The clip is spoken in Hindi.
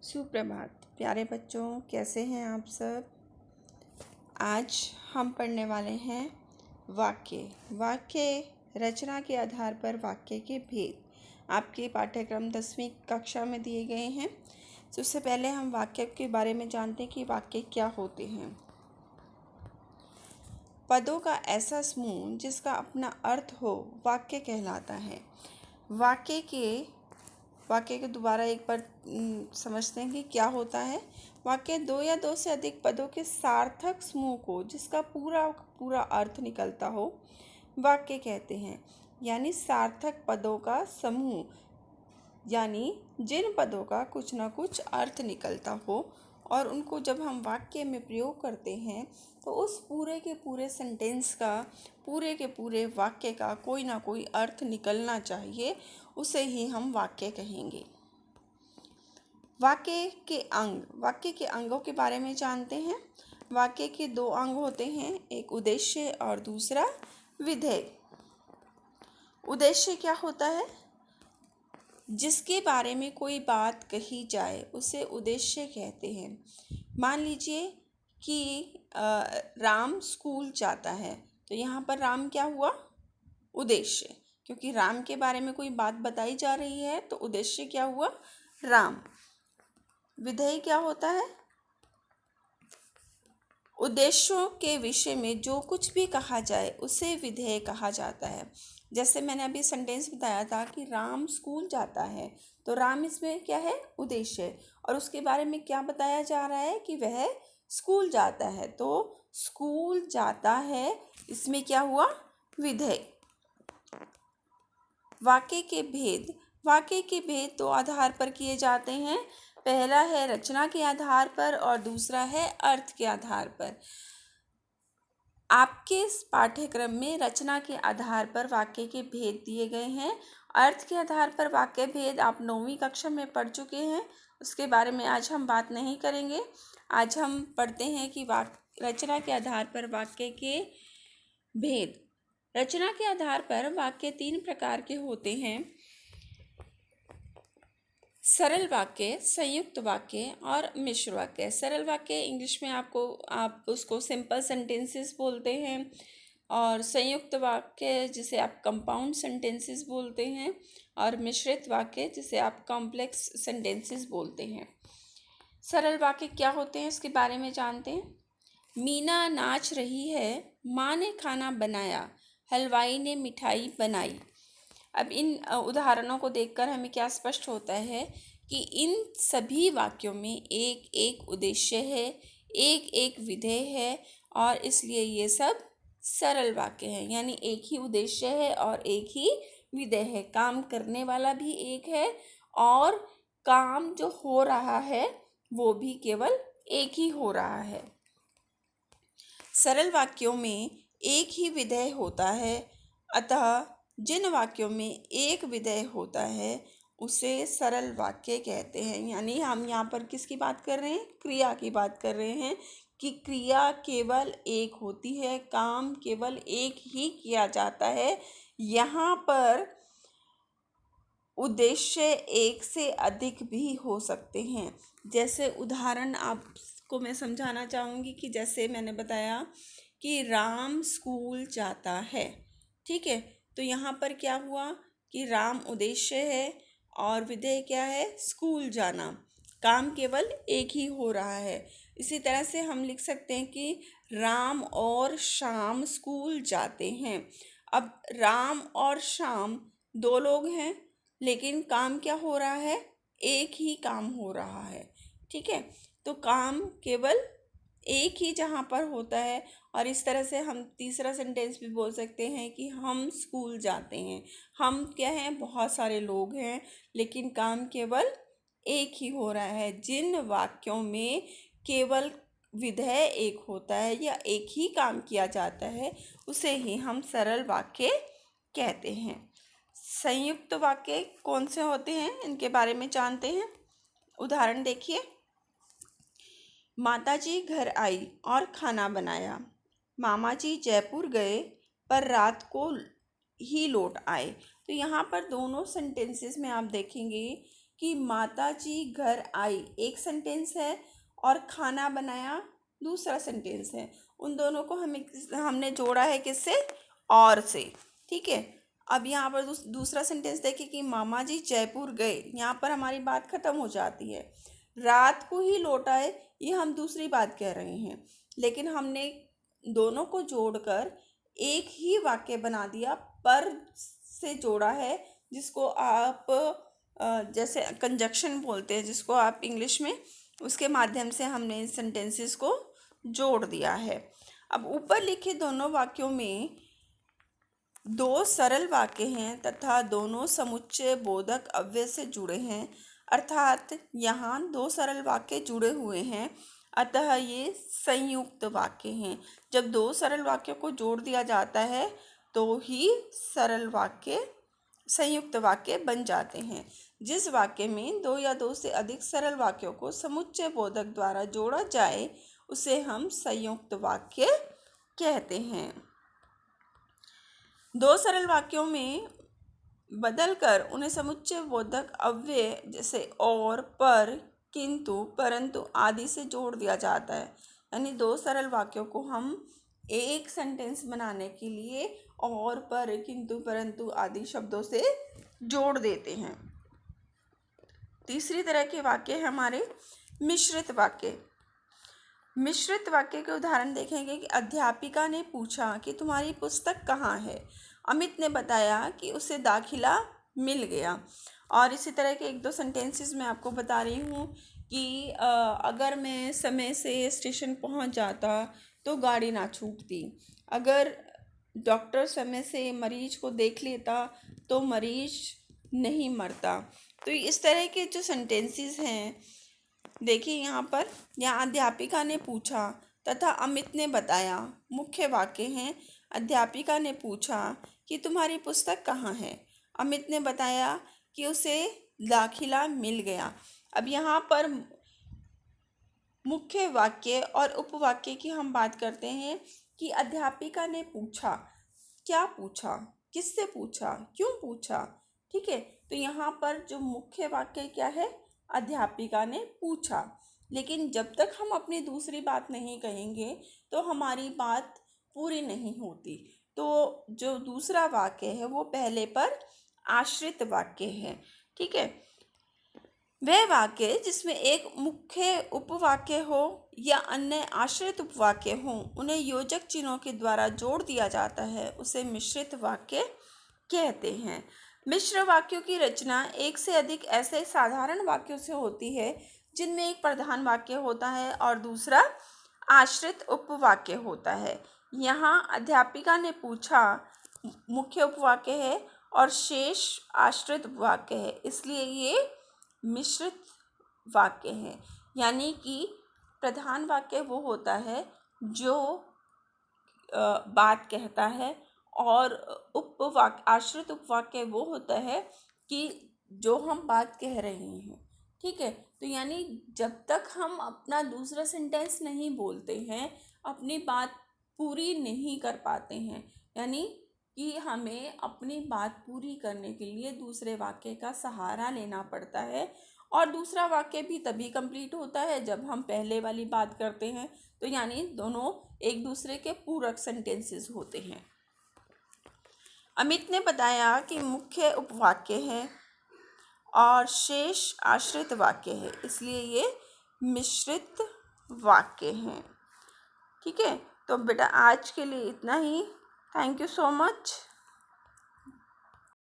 सुप्रभात प्यारे बच्चों, कैसे हैं आप सब। आज हम पढ़ने वाले हैं वाक्य रचना के आधार पर वाक्य के भेद। आपके पाठ्यक्रम 10वीं कक्षा में दिए गए हैं। तो उससे पहले हम वाक्य के बारे में जानते हैं कि वाक्य क्या होते हैं। पदों का ऐसा समूह जिसका अपना अर्थ हो वाक्य कहलाता है। वाक्य के दोबारा एक बार समझते हैं कि क्या होता है। वाक्य दो या दो से अधिक पदों के सार्थक समूह को जिसका पूरा अर्थ निकलता हो वाक्य कहते हैं। यानी सार्थक पदों का समूह, यानी जिन पदों का कुछ ना कुछ अर्थ निकलता हो और उनको जब हम वाक्य में प्रयोग करते हैं तो उस पूरे के पूरे सेंटेंस का, पूरे के पूरे वाक्य का कोई ना कोई अर्थ निकलना चाहिए, उसे ही हम वाक्य कहेंगे। वाक्य के अंगों के बारे में जानते हैं। वाक्य के दो अंग होते हैं, एक उद्देश्य और दूसरा विधेय। उद्देश्य क्या होता है? जिसके बारे में कोई बात कही जाए उसे उद्देश्य कहते हैं। मान लीजिए कि राम स्कूल जाता है, तो यहाँ पर राम क्या हुआ? उद्देश्य। क्योंकि राम के बारे में कोई बात बताई जा रही है तो उद्देश्य क्या हुआ? राम। विधेय क्या होता है? उद्देश्यों के विषय में जो कुछ भी कहा जाए उसे विधेय कहा जाता है। जैसे मैंने अभी सेंटेंस बताया था कि राम स्कूल जाता है, तो राम इसमें क्या है? उद्देश्य। और उसके बारे में क्या बताया जा रहा है कि वह स्कूल जाता है, तो स्कूल जाता है इसमें क्या हुआ? विधेय। वाक्य के भेद दो आधार पर किए जाते हैं। पहला है रचना के आधार पर और दूसरा है अर्थ के आधार पर। आपके पाठ्यक्रम में रचना के आधार पर वाक्य के भेद दिए गए हैं। अर्थ के आधार पर वाक्य भेद आप 9वीं कक्षा में पढ़ चुके हैं, उसके बारे में आज हम बात नहीं करेंगे। आज हम पढ़ते हैं कि रचना के आधार पर वाक्य के भेद। रचना के आधार पर वाक्य 3 प्रकार के होते हैं: सरल वाक्य, संयुक्त वाक्य और मिश्र वाक्य। सरल वाक्य इंग्लिश में आप उसको सिंपल सेंटेंसेस बोलते हैं, और संयुक्त वाक्य जिसे आप कंपाउंड सेंटेंसेस बोलते हैं, और मिश्रित वाक्य जिसे आप कॉम्प्लेक्स सेंटेंसेस बोलते हैं। सरल वाक्य क्या होते हैं इसके बारे में जानते हैं। मीना नाच रही है, माँ ने खाना बनाया, हलवाई ने मिठाई बनाई। अब इन उदाहरणों को देखकर हमें क्या स्पष्ट होता है कि इन सभी वाक्यों में एक एक उद्देश्य है, एक एक विधेय है, और इसलिए ये सब सरल वाक्य हैं। यानी एक ही उद्देश्य है और एक ही विधेय है। काम करने वाला भी एक है और काम जो हो रहा है वो भी केवल एक ही हो रहा है। सरल वाक्यों में एक ही विधेय होता है, अतः जिन वाक्यों में एक विधेय होता है उसे सरल वाक्य कहते हैं। यानी हम यहाँ पर किसकी बात कर रहे हैं? क्रिया की बात कर रहे हैं कि क्रिया केवल एक होती है, काम केवल एक ही किया जाता है। यहाँ पर उद्देश्य एक से अधिक भी हो सकते हैं। जैसे उदाहरण आपको मैं समझाना चाहूँगी कि जैसे मैंने बताया कि राम स्कूल जाता है, ठीक है, तो यहाँ पर क्या हुआ कि राम उद्देश्य है और विधेय क्या है? स्कूल जाना। काम केवल एक ही हो रहा है। इसी तरह से हम लिख सकते हैं कि राम और श्याम स्कूल जाते हैं। अब राम और श्याम दो लोग हैं, लेकिन काम क्या हो रहा है? एक ही काम हो रहा है, ठीक है। तो काम केवल एक ही जहाँ पर होता है। और इस तरह से हम तीसरा सेंटेंस भी बोल सकते हैं कि हम स्कूल जाते हैं। हम क्या हैं? बहुत सारे लोग हैं, लेकिन काम केवल एक ही हो रहा है। जिन वाक्यों में केवल विधेय एक होता है या एक ही काम किया जाता है उसे ही हम सरल वाक्य कहते हैं। संयुक्त वाक्य कौन से होते हैं इनके बारे में जानते हैं। उदाहरण देखिए। माताजी घर आई और खाना बनाया। मामा जी जयपुर गए पर रात को ही लौट आए। तो यहाँ पर दोनों सेंटेंसेस में आप देखेंगे कि माता जी घर आई एक सेंटेंस है और खाना बनाया दूसरा सेंटेंस है। उन दोनों को हमने जोड़ा है किससे? और से। ठीक है। अब यहाँ पर दूसरा सेंटेंस देखिए कि मामा जी जयपुर गए। यहाँ पर हमारी बात खत्म हो जाती है। रात को ही लौट आए, ये हम दूसरी बात कह रहे हैं, लेकिन हमने दोनों को जोड़कर एक ही वाक्य बना दिया, पर से जोड़ा है, जिसको आप जैसे कंजक्शन बोलते हैं, जिसको आप इंग्लिश में, उसके माध्यम से हमने सेंटेंसेस को जोड़ दिया है। अब ऊपर लिखे दोनों वाक्यों में दो सरल वाक्य हैं तथा दोनों समुच्चय बोधक अव्यय से जुड़े हैं, अर्थात यहाँ दो सरल वाक्य जुड़े हुए हैं, अतः ये संयुक्त वाक्य हैं। जब दो सरल वाक्यों को जोड़ दिया जाता है तो ही सरल वाक्य संयुक्त वाक्य बन जाते हैं। जिस वाक्य में दो या दो से अधिक सरल वाक्यों को समुच्चय बोधक द्वारा जोड़ा जाए उसे हम संयुक्त वाक्य कहते हैं। दो सरल वाक्यों में बदलकर उन्हें समुच्चय बोधक अव्यय जैसे और, पर, किंतु, परंतु आदि से जोड़ दिया जाता है। यानी दो सरल वाक्यों को हम एक सेंटेंस बनाने के लिए और, पर, किंतु, परंतु आदि शब्दों से जोड़ देते हैं। तीसरी तरह के वाक्य है हमारे मिश्रित वाक्य। मिश्रित वाक्य के उदाहरण देखेंगे कि अध्यापिका ने पूछा कि तुम्हारी पुस्तक कहाँ है। अमित ने बताया कि उसे दाखिला मिल गया। और इसी तरह के एक दो सेंटेंसेस मैं आपको बता रही हूँ कि अगर मैं समय से स्टेशन पहुँच जाता तो गाड़ी ना छूटती। अगर डॉक्टर समय से मरीज को देख लेता तो मरीज नहीं मरता। तो इस तरह के जो सेंटेंसेस हैं, देखिए यहाँ अध्यापिका ने पूछा तथा अमित ने बताया मुख्य वाक्य हैं। अध्यापिका ने पूछा कि तुम्हारी पुस्तक कहाँ है। अमित ने बताया कि उसे दाखिला मिल गया। अब यहाँ पर मुख्य वाक्य और उपवाक्य की हम बात करते हैं कि अध्यापिका ने पूछा, क्या पूछा, किससे पूछा, क्यों पूछा। ठीक है। तो यहाँ पर जो मुख्य वाक्य क्या है? अध्यापिका ने पूछा। लेकिन जब तक हम अपनी दूसरी बात नहीं कहेंगे तो हमारी बात पूरी नहीं होती। तो जो दूसरा वाक्य है वो पहले पर आश्रित वाक्य है। ठीक है। वह वाक्य जिसमें एक मुख्य उपवाक्य हो या अन्य आश्रित उपवाक्य हो, उन्हें योजक चिन्हों के द्वारा जोड़ दिया जाता है, उसे मिश्रित वाक्य कहते हैं। मिश्र वाक्यों की रचना एक से अधिक ऐसे साधारण वाक्यों से होती है जिनमें एक प्रधान वाक्य होता है और दूसरा आश्रित उपवाक्य होता है। यहाँ अध्यापिका ने पूछा मुख्य उपवाक्य है और शेष आश्रित उपवाक्य है, इसलिए ये मिश्रित वाक्य है। यानी कि प्रधान वाक्य वो होता है जो बात कहता है और आश्रित उपवाक्य वो होता है कि जो हम बात कह रहे हैं। ठीक है। तो यानी जब तक हम अपना दूसरा सेंटेंस नहीं बोलते हैं, अपनी बात पूरी नहीं कर पाते हैं। यानी कि हमें अपनी बात पूरी करने के लिए दूसरे वाक्य का सहारा लेना पड़ता है। और दूसरा वाक्य भी तभी कंप्लीट होता है जब हम पहले वाली बात करते हैं। तो यानी दोनों एक दूसरे के पूरक सेंटेंसेस होते हैं। अमित ने बताया कि मुख्य उपवाक्य है और शेष आश्रित वाक्य है, इसलिए ये मिश्रित वाक्य हैं। ठीक है। तो बेटा आज के लिए इतना ही। Thank you so much.